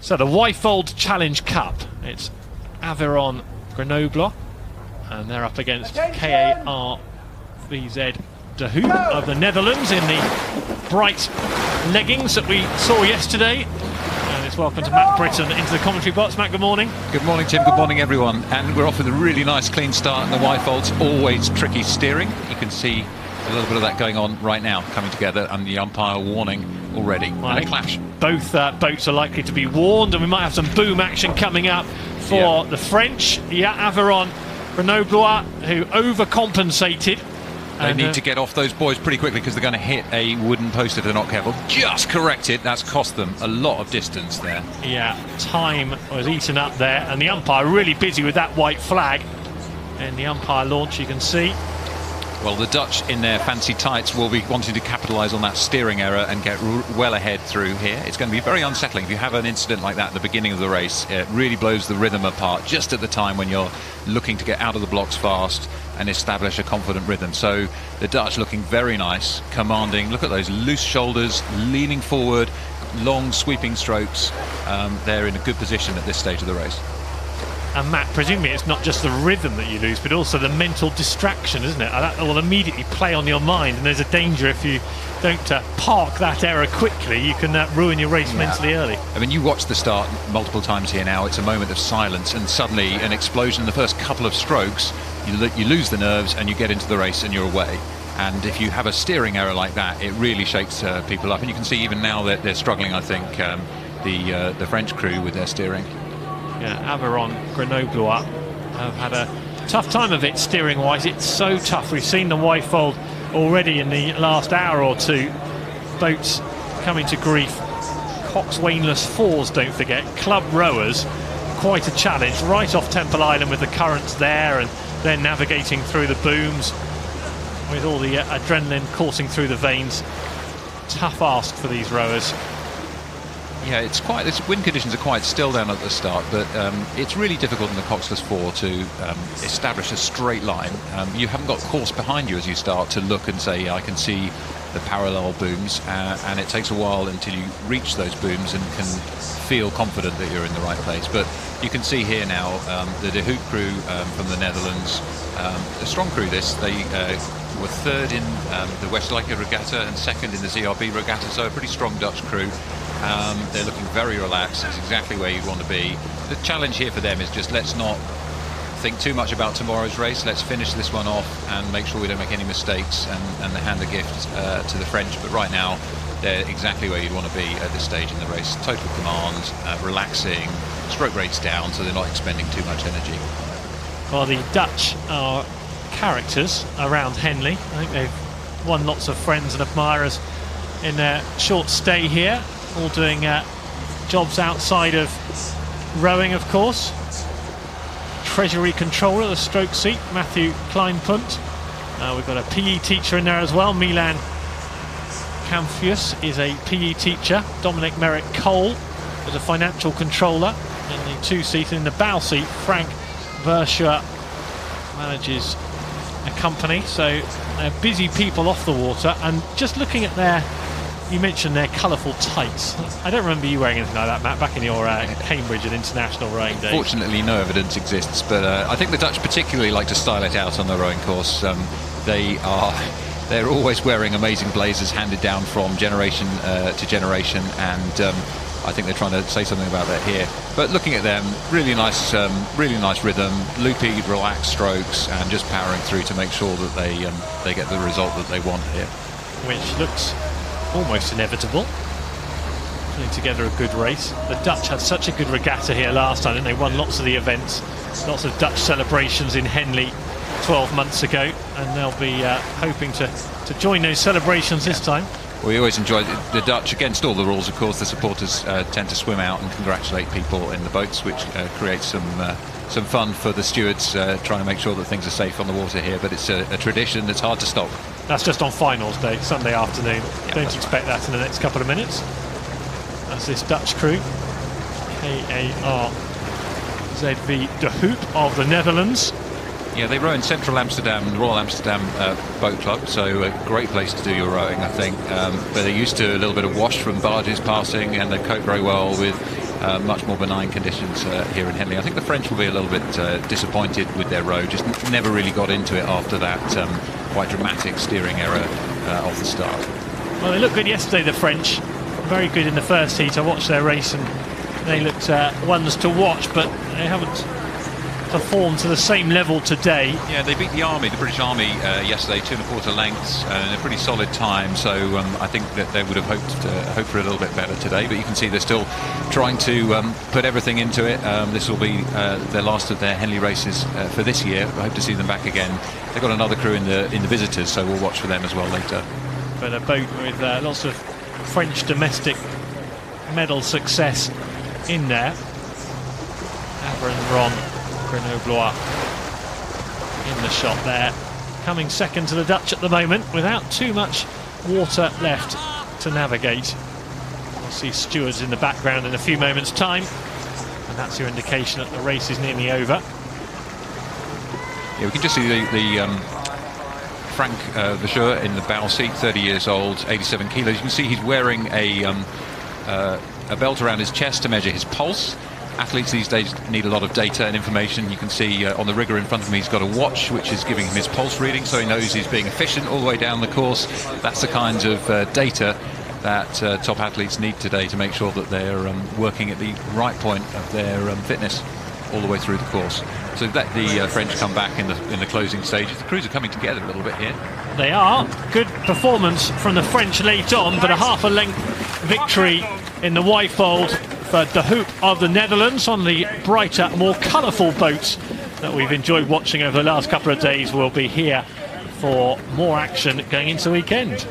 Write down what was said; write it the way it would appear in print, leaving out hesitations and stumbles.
So the Wyfold Challenge Cup, it's Aviron Grenoblois, and they're up against KARVZ De Hoop of the Netherlands in the bright leggings that we saw yesterday. And it's welcome to Matt Britton into the commentary box. Matt, good morning. Good morning, Tim. Good morning, everyone. And we're off with a really nice clean start, and the Wyfold's always tricky steering. You can see a little bit of that going on right now, coming together, and the umpire warning already. And a clash. Both boats are likely to be warned, and we might have some boom action coming up for the French. Yeah, Aviron Grenoblois, who overcompensated. They need to get off those buoys pretty quickly because they're going to hit a wooden post if they're not careful. Just corrected. That's cost them a lot of distance there. Yeah, time was eaten up there, and the umpire really busy with that white flag. And the umpire launch, you can see. Well, the Dutch in their fancy tights will be wanting to capitalise on that steering error and get well ahead through here. It's going to be very unsettling if you have an incident like that at the beginning of the race. It really blows the rhythm apart just at the time when you're looking to get out of the blocks fast and establish a confident rhythm. So the Dutch looking very nice, commanding. Look at those loose shoulders, leaning forward, long sweeping strokes. They're in a good position at this stage of the race. And Matt, presumably it's not just the rhythm that you lose, but also the mental distraction, isn't it? That will immediately play on your mind, and there's a danger if you don't park that error quickly, you can ruin your race mentally early. I mean, you watch the start multiple times here now. It's a moment of silence, and suddenly an explosion in the first couple of strokes. You lose the nerves, and you get into the race, and you're away. And if you have a steering error like that, it really shakes people up. And you can see even now that they're struggling, I think, the French crew with their steering. Yeah, Aviron Grenoblois have had a tough time of it steering-wise. It's so tough. We've seen the Wyfold already in the last hour or two. Boats coming to grief. Coxswainless fours, don't forget. Club rowers, quite a challenge. Right off Temple Island with the currents there, and then navigating through the booms with all the adrenaline coursing through the veins. Tough ask for these rowers. Yeah, its wind conditions are quite still down at the start, but it's really difficult in the coxless four to establish a straight line. You haven't got course behind you as you start to look and say, I can see the parallel booms, and it takes a while until you reach those booms and can feel confident that you're in the right place. But you can see here now the De Hoop crew from the Netherlands, a strong crew this. They were third in the Koninklijke Regatta and second in the ZRB Regatta, so a pretty strong Dutch crew. They're looking very relaxed. It's exactly where you'd want to be. The challenge here for them is just let's not think too much about tomorrow's race. Let's finish this one off and make sure we don't make any mistakes and hand the gift to the French. But right now, they're exactly where you'd want to be at this stage in the race. Total command, relaxing, stroke rates down, so they're not expending too much energy. Well, the Dutch are characters around Henley. I think they've won lots of friends and admirers in their short stay here. All doing jobs outside of rowing, of course. Treasury controller, the stroke seat, Matthew Kleinpunt. We've got a PE teacher in there as well. Milan Camphius is a PE teacher. Dominic Merritt-Cole is a financial controller in the two-seater. In the bow seat, Frank Verschuur manages a company. So busy people off the water. And just looking at you mentioned their colourful tights. I don't remember you wearing anything like that, Matt, back in your Cambridge and international rowing days. Fortunately, no evidence exists, but I think the Dutch particularly like to style it out on the rowing course. They're always wearing amazing blazers handed down from generation to generation, and I think they're trying to say something about that here. But looking at them, really nice rhythm, loopy, relaxed strokes, and just powering through to make sure that they get the result that they want here. Which looks almost inevitable. Putting together a good race. The Dutch had such a good regatta here last time, and they won lots of the events. Lots of Dutch celebrations in Henley 12 months ago, and they'll be hoping to join those celebrations this time. We always enjoy the Dutch, against all the rules, of course. The supporters tend to swim out and congratulate people in the boats, which creates some fun for the stewards trying to make sure that things are safe on the water here. But it's a tradition that's hard to stop. That's just on finals day, Sunday afternoon. Yeah, don't expect that in the next couple of minutes. That's this Dutch crew, KARVZ De Hoop of the Netherlands. Yeah, they row in central Amsterdam, the Royal Amsterdam Boat Club, so a great place to do your rowing, I think. But they're used to a little bit of wash from barges passing, and they cope very well with much more benign conditions here in Henley. I think the French will be a little bit disappointed with their row, just never really got into it after that quite dramatic steering error off the start. Well, they looked good yesterday, the French. Very good in the first heat. I watched their race and they looked ones to watch, but they haven't performed to the same level today. Yeah, they beat the Army, the British Army, yesterday, 2 1/4 lengths, and a pretty solid time. So I think that they would have hoped for a little bit better today. But you can see they're still trying to put everything into it. This will be their last of their Henley races for this year. I hope to see them back again. They've got another crew in the visitors, so we'll watch for them as well later. But a boat with lots of French domestic medal success in there. Aviron Grenoblois in the shot there, coming second to the Dutch at the moment without too much water left to navigate. We'll see stewards in the background in a few moments' time, and that's your indication that the race is nearly over. Yeah, we can just see the Frank Verschoor in the bow seat, 30 years old, 87 kilos. You can see he's wearing a belt around his chest to measure his pulse. Athletes these days need a lot of data and information. You can see on the rigger in front of me he's got a watch which is giving him his pulse reading, so he knows he's being efficient all the way down the course. That's the kinds of data that top athletes need today to make sure that they're working at the right point of their fitness all the way through the course. So let the French come back in the closing stages. The crews are coming together a little bit here. They are. Good performance from the French late on, but a half a length victory in the Wyfold for De Hoop of the Netherlands on the brighter, more colourful boats that we've enjoyed watching over the last couple of days. Will be here for more action going into the weekend.